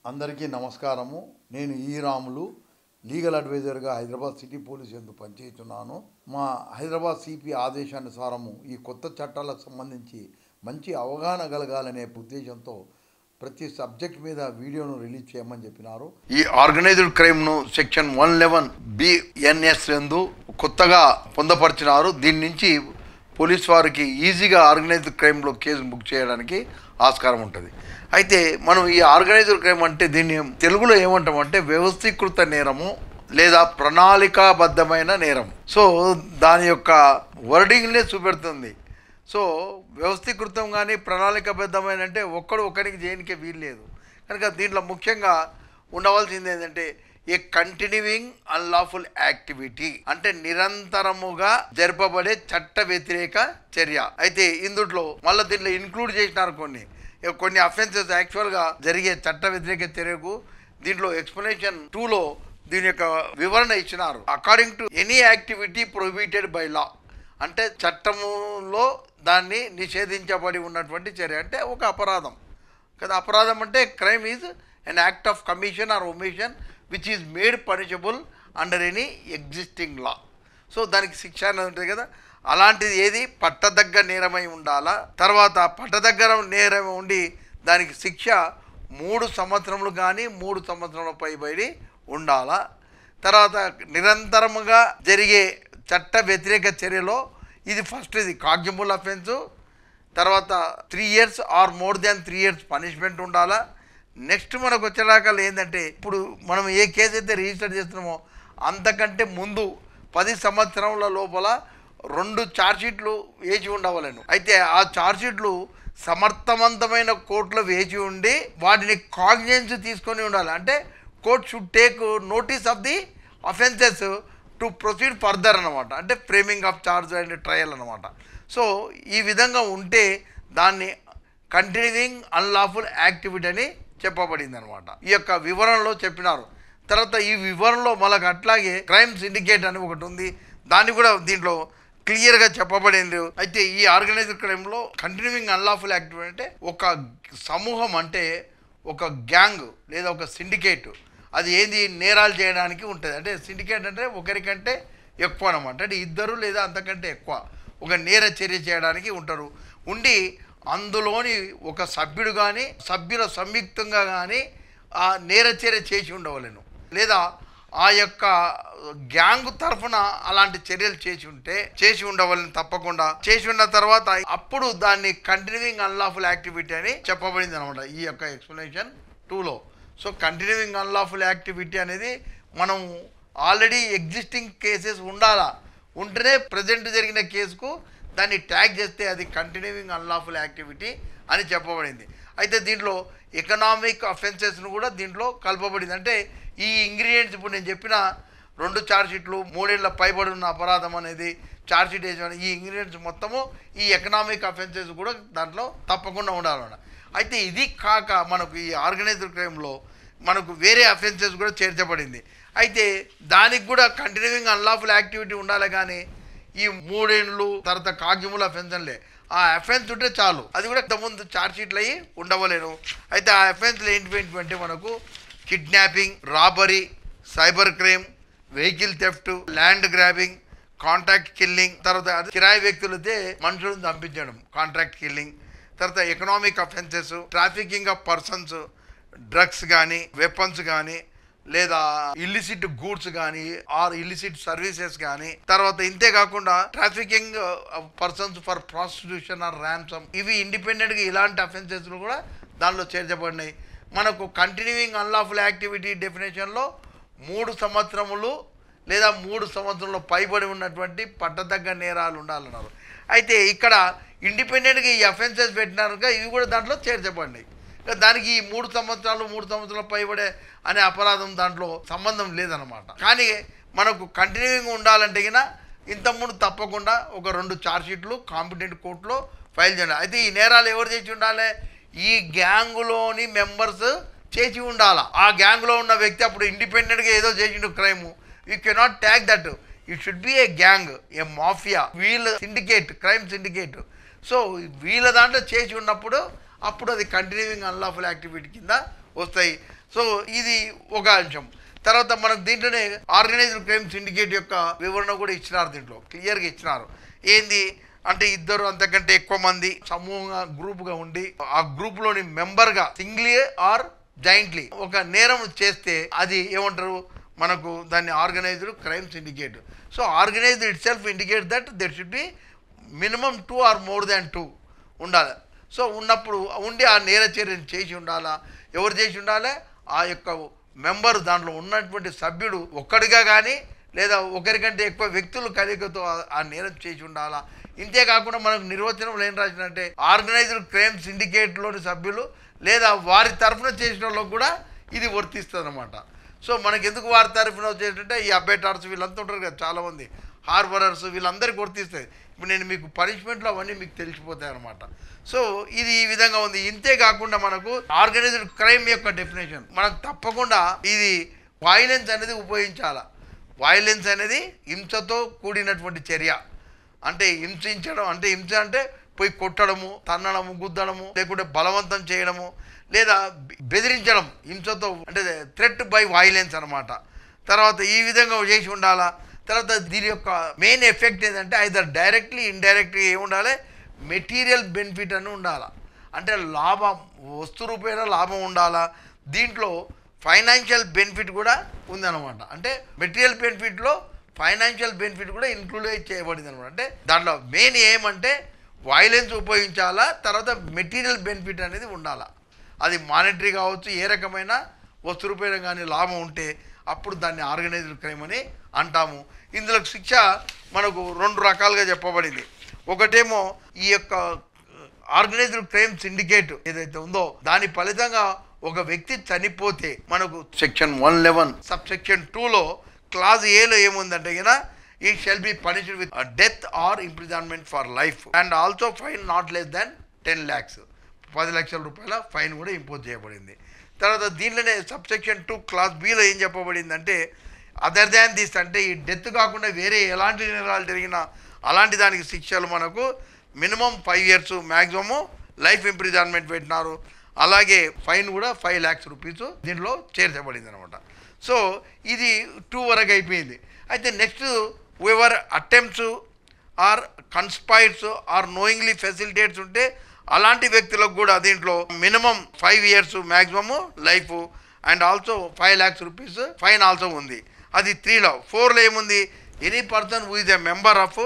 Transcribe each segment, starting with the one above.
అందరికీ నమస్కారము. నేను ఈ రాములు లీగల్ అడ్వైజర్గా హైదరాబాద్ సిటీ పోలీస్ యందు పనిచేస్తున్నాను. మా హైదరాబాద్ సిపి ఆదేశానుసారము ఈ కొత్త చట్టాలకు సంబంధించి మంచి అవగాహన కలగాలనే ఉద్దేశంతో ప్రతి సబ్జెక్ట్ మీద వీడియోను రిలీజ్ చేయమని చెప్పినారు. ఈ ఆర్గనైజ్డ్ క్రైమ్ను సెక్షన్ 111 BNS యందు కొత్తగా పొందపరిచినారు. దీని నుంచి పోలీస్ వారికి ఈజీగా ఆర్గనైజ్డ్ క్రైమ్లో కేసు బుక్ చేయడానికి ఆస్కారం ఉంటుంది. అయితే మనం ఈ ఆర్గనైజ్డ్ క్రైమ్ అంటే దీన్ని తెలుగులో ఏమంటామంటే వ్యవస్థీకృత నేరము లేదా ప్రణాళికాబద్ధమైన నేరం. సో దాని యొక్క వర్డింగ్నే చూపెడుతుంది. సో వ్యవస్థీకృతం కానీ ప్రణాళికాబద్ధమైన అంటే ఒకరికి చేయనికే వీలు లేదు. కనుక దీంట్లో ముఖ్యంగా ఉండవలసింది ఏంటంటే ఏ కంటిన్యూయింగ్ అన్లాఫుల్ యాక్టివిటీ అంటే నిరంతరముగా జరపబడే చట్ట వ్యతిరేక చర్య. అయితే ఇందులో మళ్ళీ దీంట్లో ఇంక్లూడ్ చేసినారు కొన్ని అఫెన్సెస్ యాక్చువల్గా జరిగే చట్ట వ్యతిరేక చర్యకు దీంట్లో ఎక్స్ప్లెనేషన్ 2లో దీని యొక్క వివరణ ఇచ్చినారు. According to any activity prohibited by law అంటే చట్టములో దాన్ని నిషేధించబడి ఉన్నటువంటి చర్య అంటే ఒక అపరాధం కదా. అపరాధం అంటే crime is an act of commission or omission which is made punishable under any existing law. So దానికి శిక్ష అనేది ఉంటుంది కదా. అలాంటిది ఏది పట్టదగ్గ నేరమై ఉండాలా. తర్వాత పట్టదగ్గర నేరం ఉండి దానికి శిక్ష 3 సంవత్సరములు కానీ 3 సంవత్సరముల పైబడి ఉండాలా. తర్వాత నిరంతరముగా జరిగే చట్ట వ్యతిరేక చర్యలో ఇది ఫస్ట్ ఇది కాగ్నిజబుల్ అఫెన్సు. తర్వాత 3 years or more than 3 years punishment ఉండాలా. నెక్స్ట్ మనకు వచ్చేదాకా ఏంటంటే ఇప్పుడు మనం ఏ కేసు అయితే రిజిస్టర్ చేస్తున్నామో అంతకంటే ముందు 10 సంవత్సరముల లోపల 2 ఛార్జ్షీట్లు వేచి ఉండవలను. అయితే ఆ ఛార్జ్షీట్లు సమర్థవంతమైన కోర్టులో వేచి ఉండి వాటిని కాగ్నిజెన్స్ తీసుకొని ఉండాలి. అంటే court should take notice of the offences to proceed further అనమాట. అంటే framing of charge and trial అనమాట. సో ఈ విధంగా ఉంటే దాన్ని కంటిన్యూయింగ్ అన్లాఫుల్ యాక్టివిటీ అని చెప్పబడింది అనమాట. ఈ యొక్క వివరణలో చెప్పినారు. తర్వాత ఈ వివరణలో మనకు అట్లాగే క్రైమ్ సిండికేట్ అని ఒకటి ఉంది. దాన్ని కూడా దీంట్లో క్లియర్గా చెప్పబడింది. అయితే ఈ ఆర్గనైజ్డ్ క్రైమ్లో కంటిన్యూయింగ్ అన్లాఫుల్ యాక్టివిటీ అంటే ఒక సమూహం అంటే ఒక గ్యాంగ్ లేదా ఒక సిండికేట్ అది ఏంది నేరాలు చేయడానికి ఉంటుంది. అంటే సిండికేట్ అంటే ఒకరికంటే ఎక్కువ అనమాట. అంటే 2 లేదా అంతకంటే ఎక్కువ ఒక నేర చర్య చేయడానికి ఉంటారు. ఉండి అందులోని ఒక సభ్యుడు కానీ సభ్యుల సంయుక్తంగా కానీ ఆ నేర చర్య చేసి ఉండవలేను లేదా ఆ యొక్క గ్యాంగ్ తరఫున అలాంటి చర్యలు చేసి ఉండవలను. తప్పకుండా చేసి ఉన్న తర్వాత అప్పుడు దాన్ని కంటిన్యూయింగ్ అన్లాఫుల్ యాక్టివిటీ అని చెప్పబడింది అనమాట ఈ యొక్క ఎక్స్ప్లెనేషన్ 2లో. సో కంటిన్యూయింగ్ అన్లాఫుల్ యాక్టివిటీ అనేది మనం ఆల్రెడీ ఎగ్జిస్టింగ్ కేసెస్ ఉంటేనే ప్రజెంట్ జరిగిన కేసుకు దాన్ని ట్యాగ్ చేస్తే అది కంటిన్యూయింగ్ అన్లాఫుల్ యాక్టివిటీ అని చెప్పబడింది. అయితే దీంట్లో ఎకనామిక్ అఫెన్సెస్ను కూడా దీంట్లో కలపబడింది. అంటే ఈ ఇంగ్రీడియంట్స్ ఇప్పుడు నేను చెప్పిన 2 ఛార్జ్షీట్లు 3 ఏళ్ల పైబడి ఉన్న అపరాధం అనేది ఛార్జ్షీట్ వేసిన ఈ ఇంగ్రీడియంట్స్ మొత్తము ఈ ఎకనామిక్ అఫెన్సెస్ కూడా దాంట్లో తప్పకుండా ఉండాలన్నమాట. అయితే ఇది కాక మనకు ఈ ఆర్గనైజ్డ్ క్రైమ్లో మనకు వేరే అఫెన్సెస్ కూడా చేర్చబడింది. అయితే దానికి కూడా కంటిన్యూయింగ్ అన్లాఫుల్ యాక్టివిటీ ఉండాలి. కానీ ఈ 3 ఏళ్ళు తర్వాత కాగ్నిజబుల్ అఫెన్స్లే ఆ అఫెన్స్ ఉంటే చాలు. అది కూడా ఇంతకుముందు ఛార్జ్షీట్లు అయ్యి ఉండవలేను. అయితే ఆ అఫెన్స్లు ఏంటి మనకు kidnapping, robbery, cyber crime, vehicle theft, land grabbing, contract killing, తర్వాత కిరాయి వ్యక్తులైతే మనుషులను చంపించడం కాంట్రాక్ట్ కిల్లింగ్, తర్వాత economic offences, trafficking of persons, drugs కానీ వెపన్స్ కానీ లేదా ఇల్లిసిట్ గూడ్స్ కానీ ఆర్ ఇల్లిసిట్ సర్వీసెస్ కానీ, తర్వాత ఇంతే కాకుండా trafficking persons for prostitution or ransom, ఇవి ఇండిపెండెంట్గా ఇలాంటి అఫెన్సెస్ కూడా దానిలో చేర్చబడినాయి. మనకు కంటిన్యూయింగ్ అన్లాఫుల్ యాక్టివిటీ డెఫినేషన్లో 3 సంవత్సరములు లేదా 3 సంవత్సరంలో పైబడి ఉన్నటువంటి పట్టదగ్గ నేరాలు ఉండాలన్నారు. అయితే ఇక్కడ ఇండిపెండెంట్గా ఈ అఫెన్సెస్ పెట్టినారుగా ఇవి కూడా దాంట్లో చేర్చబడినాయి. దానికి ఈ 3 సంవత్సరాలు పైబడే అనే అపరాధం దాంట్లో సంబంధం లేదనమాట. కానీ మనకు కంటిన్యూయింగ్ ఉండాలంటే ఇంతకుముందు తప్పకుండా ఒక 2 ఛార్జ్షీట్లు కాంపిటెంట్ కోర్టులో ఫైల్ చేయాలి. అయితే ఈ నేరాలు ఎవరు చేసి ఉండాలి? ఈ గ్యాంగులోని మెంబర్స్ చేసి ఉండాలా. ఆ గ్యాంగ్లో ఉన్న వ్యక్తి అప్పుడు ఇండిపెండెంట్గా ఏదో చేసిండు crime, you cannot tag that. It should be A gang, A mafia, వీళ్ళ సిండికేట్, క్రైమ్ సిండికేట్. సో వీళ్ళ దాంట్లో చేసి ఉన్నప్పుడు అప్పుడు అది కంటిన్యూయింగ్ అన్లాఫుల్ యాక్టివిటీ కింద వస్తాయి. సో ఇది ఒక అంశం. తర్వాత మనకు దీంట్లోనే ఆర్గనైజ్డ్ క్రైమ్ సిండికేట్ యొక్క వివరణ కూడా ఇచ్చినారు, దీంట్లో క్లియర్గా ఇచ్చినారు. ఏంది అంటే ఇద్దరు అంతకంటే ఎక్కువ మంది సమూహంగా గ్రూప్గా ఉండి ఆ గ్రూప్లోని మెంబర్గా సింగ్లీ ఆర్ జాయింట్లీ ఒక నేరం చేస్తే అది ఏమంటారు మనకు దాన్ని organised crime syndicate. So organised itself indicate that there should be minimum 2 or more than 2 ఉండాలి. సో ఉన్నప్పుడు ఉండి ఆ నేర చర్యను చేసి ఉండాలా. ఎవరు చేసి ఉండాలి? ఆ యొక్క మెంబరు, దాంట్లో ఉన్నటువంటి సభ్యుడు ఒక్కడిగా కానీ లేదా ఒకరికంటే ఎక్కువ వ్యక్తులు కలిగితో ఆ నేరం చేసి ఉండాలా. ఇంతేకాకుండా మనకు నిర్వచనంలో ఏం రాసినంటే ఆర్గనైజ్డ్ క్రైమ్ సిండికేట్లోని సభ్యులు లేదా వారి తరఫున చేసిన వాళ్ళకు కూడా ఇది వర్తిస్తుంది అన్నమాట. సో మనకి ఎందుకు వారి తరఫున వచ్చేటంటే ఈ అబేటార్స్ వీళ్ళంతా ఉంటారు కదా, చాలామంది హార్బరర్స్, వీళ్ళందరికీ వర్తిస్తాయి. ఇప్పుడు నేను మీకు పనిష్మెంట్లు అవన్నీ మీకు తెలిసిపోతాయి అన్నమాట. సో ఇది ఈ విధంగా ఉంది. ఇంతే కాకుండా మనకు ఆర్గనైజ్డ్ క్రైమ్ యొక్క డెఫినేషన్ మనకు తప్పకుండా ఇది వైలెన్స్ అనేది ఉపయోగించాలి. వైలెన్స్ అనేది హింసతో కూడినటువంటి చర్య. అంటే హింసించడం అంటే హింస అంటే పోయి కొట్టడము, తన్నడము, గుద్దడము, లేకుంటే బలవంతం చేయడము లేదా బెదిరించడం హింసతో, అంటే థ్రెట్ బై వైలెన్స్ అనమాట. తర్వాత ఈ విధంగా చేసి ఉండాలా. తర్వాత దీని యొక్క మెయిన్ ఎఫెక్ట్ ఏంటంటే ఐదర్ డైరెక్ట్లీ ఇండైరెక్ట్లీ ఏముండాలి, మెటీరియల్ బెనిఫిట్ అని ఉండాలా. అంటే లాభం, వస్తు రూపేణ లాభం ఉండాలా. దీంట్లో ఫైనాన్షియల్ బెనిఫిట్ కూడా ఉందన్నమాట. అంటే మెటీరియల్ బెనిఫిట్లో ఫైనాన్షియల్ బెనిఫిట్ కూడా ఇంక్లూడ్ చేయబడింది అనమాట. అంటే దాంట్లో మెయిన్ ఏమంటే వైలెన్స్ ఉపయోగించాలా, తర్వాత మెటీరియల్ బెనిఫిట్ అనేది ఉండాలా. అది మానిటరీ కావచ్చు, ఏ రకమైన వస్తు రూపేణ కానీ లాభం ఉంటే అప్పుడు దాన్ని ఆర్గనైజ్డ్ క్రైమ్ అని అంటాము. ఇందులో శిక్ష మనకు 2 రకాలుగా చెప్పబడింది. ఒకటేమో ఈ యొక్క ఆర్గనైజ్డ్ క్రైమ్ సిండికేట్ ఏదైతే ఉందో దాని ఫలితంగా ఒక వ్యక్తి చనిపోతే మనకు సెక్షన్ 111 సబ్ సెక్షన్ 2లో క్లాజ్ ఏలో ఏముందంటే కదా, he shall be punished with death or imprisonment for life and also fine not less than 10 lakhs 10 లక్షల రూపాయల ఫైన్ కూడా ఇంపోజ్ చేయబడింది. తర్వాత దీంట్లోనే సబ్ సెక్షన్ 2 క్లాస్ బిలో ఏం చెప్పబడిందంటే అదర్ దాన్ దిస్, అంటే ఈ డెత్ కాకుండా వేరే ఎలాంటి నేరాలు జరిగినా అలాంటి దానికి శిక్షలు మనకు minimum 5 years maximum life imprisonment పెట్టినారు. అలాగే ఫైన్ కూడా 5 lakhs rupees దీంట్లో చేర్చబడింది అనమాట. సో ఇది 2 వరకు అయిపోయింది. అయితే next ever attempts or conspires or knowingly facilitates ఉంటే అలాంటి వ్యక్తులకు కూడా దీంట్లో minimum 5 years maximum life and also 5 lakhs rupees fine also ఉంది. అది 3లో. 4లో ఏముంది, any person who is a member of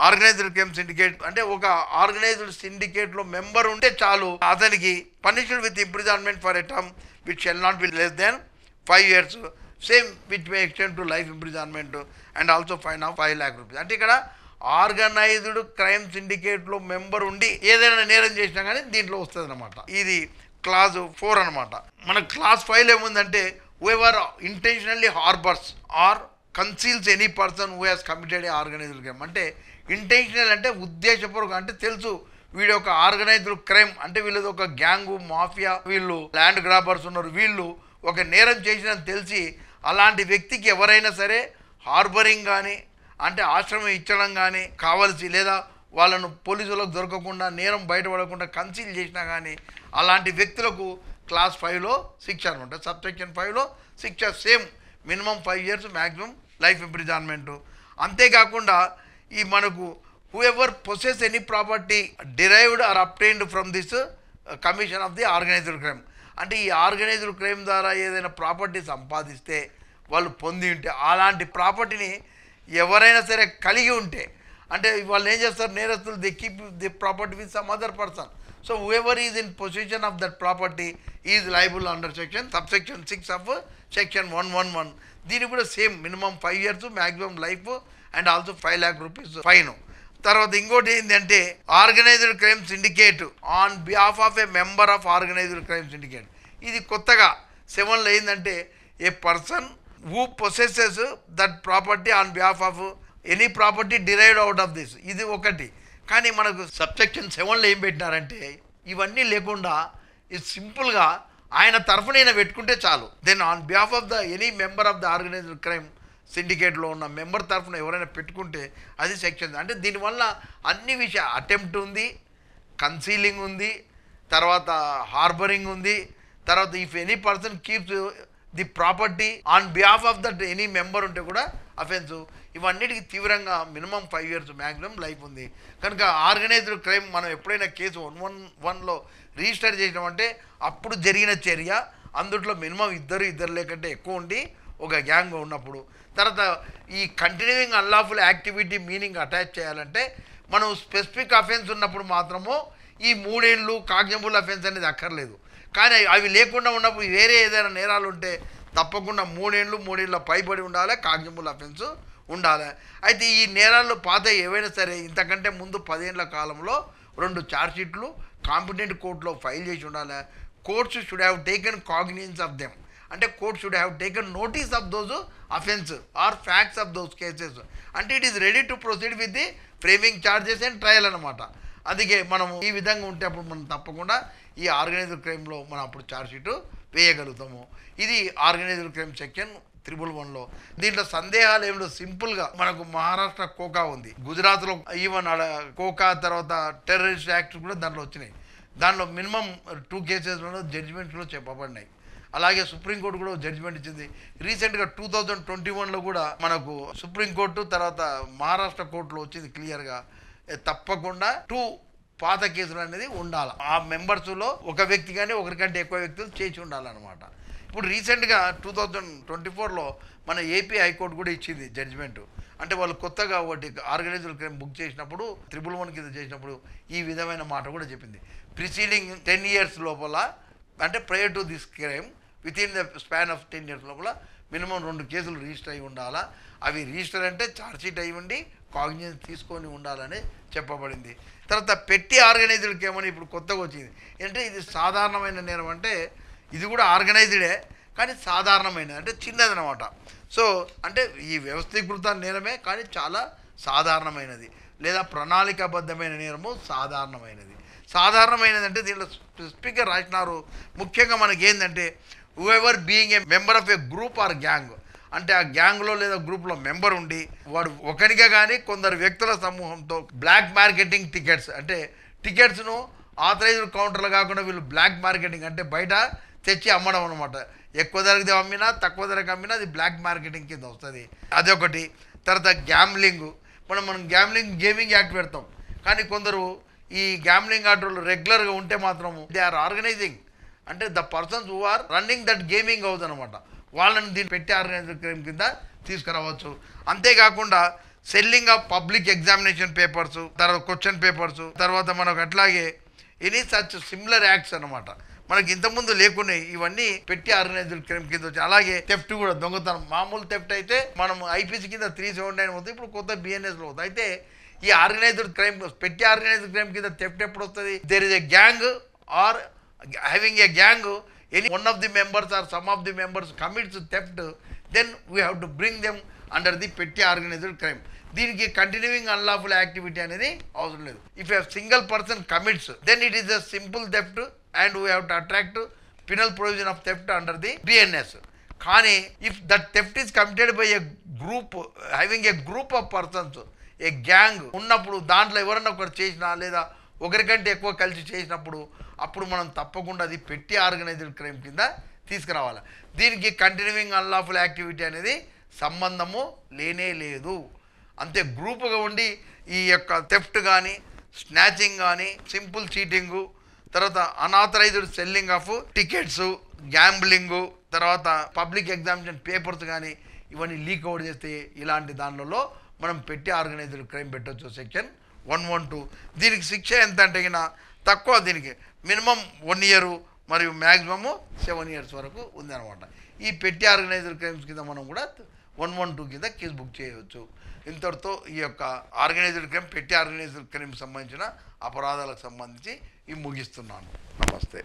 organised crime syndicate, అంటే ఒక ఆర్గనైజ్డ్ సిండికేట్లో మెంబర్ ఉంటే చాలు, అతనికి punished with imprisonment for a term which shall not be less than 5 years, same which may extend to life imprisonment and also fine of 5 lakh rupees. అంటే ఇక్కడ organised crime సిండికేట్లో member ఉండి ఏదైనా నేరం చేసినా కానీ దీంట్లో వస్తుంది అనమాట. ఇది క్లాజ్ 4 అనమాట. మన క్లాస్ 5 ఏముందంటే whoever intentionally harbors or conceals any person who has committed a organized crime. అంటే ఇంటెన్షనల్ అంటే ఉద్దేశపూర్వక, అంటే తెలుసు వీడు ఒక ఆర్గనైజ్డ్ క్రైమ్, అంటే వీళ్ళది ఒక గ్యాంగు, మాఫియా, వీళ్ళు ల్యాండ్ గ్రాబర్స్ ఉన్నారు, వీళ్ళు ఒక నేరం చేసినని తెలిసి అలాంటి వ్యక్తికి ఎవరైనా సరే హార్బరింగ్ కానీ అంటే ఆశ్రమం ఇచ్చడం కానీ కావలసి, లేదా వాళ్ళను పోలీసులకు దొరకకుండా నేరం బయటపడకుండా కన్సీల్ చేసినా కానీ అలాంటి వ్యక్తులకు క్లాస్ 5లో శిక్ష అనమాట. సబ్ సెక్షన్ 5లో శిక్ష same minimum 5 years maximum life imprisonment. అంతేకాకుండా ఈ మనకు whoever possesses any property derived or obtained from this commission of the organised crime, అంటే ఈ ఆర్గనైజ్డ్ క్రైమ్ ద్వారా ఏదైనా ప్రాపర్టీ సంపాదిస్తే వాళ్ళు పొంది ఉంటే అలాంటి ప్రాపర్టీని ఎవరైనా సరే కలిగి ఉంటే, అంటే వాళ్ళు ఏం చేస్తారు, నేరస్తులు they keep the property with some other person. So whoever is in possession of that property is liable under subsection 6 of section 111. దీనికి కూడా same minimum 5 years maximum life and also 5 lakh rupees fine. తర్వాత ఇంకోటి ఏంటంటే organised crime syndicate on behalf of a member of organised crime syndicate. ఇది కొత్తగా 7లో ఏంటంటే a person who possesses that property on behalf of any property derived out of this, ఇది ఒకటి. కానీ మనకు సబ్సెక్షన్ 7లో ఏం పెట్టినారంటే ఇవన్నీ లేకుండా ఇది సింపుల్గా ఆయన తరఫున ఈయన పెట్టుకుంటే చాలు. Then on behalf of the any member of the organised crime సిండికేట్లో ఉన్న మెంబర్ తరఫున ఎవరైనా పెట్టుకుంటే అది సెక్షన్. అంటే దీనివల్ల అన్ని విషయాలు, అటెంప్ట్ ఉంది, కన్సీలింగ్ ఉంది, తర్వాత హార్బరింగ్ ఉంది, తర్వాత if any person keeps the property on behalf of that any member ఉంటే కూడా అఫెన్స్. ఇవన్నిటికి తీవ్రంగా మినిమం 5 years మ్యాక్సిమం లైఫ్ ఉంది. కనుక ఆర్గనైజ్డ్ క్రైమ్ మనం ఎప్పుడైనా కేసు 111లో రిజిస్టర్ చేసినామంటే అప్పుడు జరిగిన చర్య, అందుట్లో మినిమం ఇద్దరు లేకంటే ఎక్కువ ఉండి ఒక గ్యాంగ్ ఉన్నప్పుడు. తర్వాత ఈ continuing unlawful activity meaning attach చేయాలంటే మనం స్పెసిఫిక్ అఫెన్స్ ఉన్నప్పుడు మాత్రము ఈ 3 ఏళ్ళు కాగ్నిజబుల్ అఫెన్స్ అనేది అక్కర్లేదు. కానీ అవి లేకుండా ఉన్నప్పుడు వేరే ఏదైనా నేరాలు ఉంటే తప్పకుండా 3 ఏళ్ళు 3 ఏళ్ళ పైబడి ఉండాలి, కాగ్నిజబుల్ అఫెన్స్ ఉండాలి. అయితే ఈ నేరాల్లో పాత ఏవైనా సరే ఇంతకంటే ముందు 10 ఏళ్ల కాలంలో 2 ఛార్జ్షీట్లు కాంపిటెంట్ కోర్టులో ఫైల్ చేసి ఉండాలి. Courts should have taken cognizance of them, అంటే court should have taken notice of those offence or facts of those cases, అంటే it is ready to proceed with the framing charges and trial అనమాట. అందుకే మనము ఈ విధంగా ఉంటే అప్పుడు మనం తప్పకుండా ఈ ఆర్గనైజ్డ్ క్రైమ్లో మనం అప్పుడు ఛార్జ్షీట్ వేయగలుగుతాము. ఇది ఆర్గనైజ్డ్ క్రైమ్ సెక్షన్ 311లో. దీంట్లో సందేహాలు ఏమిటో సింపుల్గా మనకు మహారాష్ట్ర కోకా ఉంది, గుజరాత్లో ఈవెన్ కోకా, తర్వాత టెర్రరిస్ట్ యాక్ట్ కూడా దాంట్లో వచ్చినాయి. దాంట్లో మినిమం 2 కేసెస్లో జడ్జిమెంట్లో చెప్పబడినాయి. అలాగే సుప్రీంకోర్టు కూడా జడ్జిమెంట్ ఇచ్చింది. రీసెంట్గా 2021లో కూడా మనకు సుప్రీంకోర్టు తర్వాత మహారాష్ట్ర కోర్టులో వచ్చింది క్లియర్గా, తప్పకుండా 2 పాత కేసులు అనేది ఉండాలి. ఆ మెంబర్స్లో ఒక వ్యక్తి కానీ ఒకరికంటే ఎక్కువ వ్యక్తులు చేసి ఉండాలన్నమాట. ఇప్పుడు రీసెంట్గా 2024లో మన ఏపీ హైకోర్టు కూడా ఇచ్చింది జడ్జిమెంట్. అంటే వాళ్ళు కొత్తగా ఒకటి ఆర్గనైజ్డ్ క్రైమ్ బుక్ చేసినప్పుడు 311 కింద చేసినప్పుడు ఈ విధమైన మాట కూడా చెప్పింది. ప్రిసీడింగ్ 10 years లోపల, అంటే prior to this crime with in the span of 10 years లోపల మినిమం 2 కేసులు రిజిస్టర్ అయి ఉండాలా. అవి రిజిస్టర్ అంటే ఛార్జ్షీట్ అయి ఉండి కాగ్నిజెన్స్ తీసుకొని ఉండాలని చెప్పబడింది. తర్వాత పెట్టి ఆర్గనైజ్డ్ క్రైమ్ అని ఇప్పుడు కొత్తగా వచ్చింది. అంటే ఇది సాధారణమైన నేరం, అంటే ఇది కూడా ఆర్గనైజ్డే కానీ సాధారణమైనది, అంటే చిన్నదనమాట. సో అంటే ఈ వ్యవస్థీకృత నేరమే కానీ చాలా సాధారణమైనది, లేదా ప్రణాళికాబద్ధమైన నేరము సాధారణమైనది. సాధారణమైనది అంటే దీంట్లో స్పీకర్ రాసినారు. ముఖ్యంగా మనకి ఏంటంటే whoever being a member of a group or gang, అంటే ఆ గ్యాంగ్లో లేదా గ్రూప్లో మెంబర్ ఉండి వాడు ఒకరిగా కానీ కొందరు వ్యక్తుల సమూహంతో బ్లాక్ మార్కెటింగ్ టికెట్స్, అంటే టికెట్స్ను ఆథరైజ్డ్ కౌంటర్లు కాకుండా వీళ్ళు బ్లాక్ మార్కెటింగ్ అంటే బయట తెచ్చి అమ్మడం అనమాట. ఎక్కువ ధరకు అమ్మినా తక్కువ ధరకు అమ్మినా అది బ్లాక్ మార్కెటింగ్ కింద వస్తుంది. అదొకటి. తర్వాత గ్యాంబ్లింగ్, మనం గేమింగ్ యాక్ట్ పెడతాం, కానీ కొందరు ఈ గ్యాంబ్లింగ్ ఆర్డర్లు రెగ్యులర్గా ఉంటే మాత్రము దే ఆర్ ఆర్గనైజింగ్, అంటే the persons who are running that gaming house అనమాట. వాళ్ళని దీన్ని పెట్టి ఆర్గనైజ్డ్ క్రైమ్ కింద తీసుకురావచ్చు. అంతేకాకుండా selling of public examination papers, తర్వాత క్వశ్చన్ పేపర్స్, తర్వాత మనకు అట్లాగే ఎనీ సచ్ సిమిలర్ యాక్ట్స్ అనమాట. మనకి ఇంతకుముందు లేకున్నాయి, ఇవన్నీ పెట్టి ఆర్గనైజ్డ్ క్రైమ్ కింద వచ్చి. అలాగే థెఫ్ట్ కూడా, దొంగతనం. మామూలు థెఫ్ట్ అయితే మనం ఐపీసీ కింద 379 అవుతుంది, ఇప్పుడు కొత్త బిఎన్ఎస్లో అవుతుంది. అయితే ఈ organised crime, petty organised crime కింద థెఫ్ట్ ఎప్పుడు వస్తుంది? There is a gang or having a gang, any one of the members or some of the members commits theft, then we have to bring them under the petty organised crime. దీనికి continuing unlawful activity అనేది అవసరం లేదు. If a single person commits then it is a simple theft and we have to attract penal provision of theft under the BNS. కానీ if that theft is committed by a group having a group of persons, a gang ఉన్నప్పుడు దాంట్లో ఎవరన్నా ఒకరు చేసినా లేదా ఒకరికంటే ఎక్కువ కలిసి చేసినప్పుడు అప్పుడు మనం తప్పకుండా అది పెట్టి ఆర్గనైజ్డ్ క్రైమ్ కింద తీసుకురావాలి. దీనికి కంటిన్యూయింగ్ అన్లాఫుల్ యాక్టివిటీ అనేది సంబంధము లేనే లేదు. అంతే గ్రూపుగా ఉండి ఈ యొక్క థెఫ్ట్ కానీ, స్నాచింగ్ కానీ, సింపుల్ చీటింగు, తర్వాత unauthorised selling of tickets, gambling, తర్వాత పబ్లిక్ ఎగ్జామినేషన్ పేపర్స్ కానీ ఇవన్నీ లీక్ అవుట్ చేస్తే ఇలాంటి దానిలో మనం పెట్టి ఆర్గనైజ్డ్ క్రైమ్ పెట్టవచ్చు. సెక్షన్ 112. దీనికి శిక్ష ఎంత అంటే తక్కువ, దీనికి మినిమం 1 year మరియు మ్యాక్సిమము 7 years వరకు ఉందన్నమాట. ఈ పెట్టి ఆర్గనైజ్డ్ క్రైమ్స్ కింద మనం కూడా 112 కింద కేసు బుక్ చేయవచ్చు. ఇంతటితో ఈ యొక్క organised crime, petty organised crime సంబంధించిన అపరాధాలకు సంబంధించి ఇవి ముగిస్తున్నాను. నమస్తే.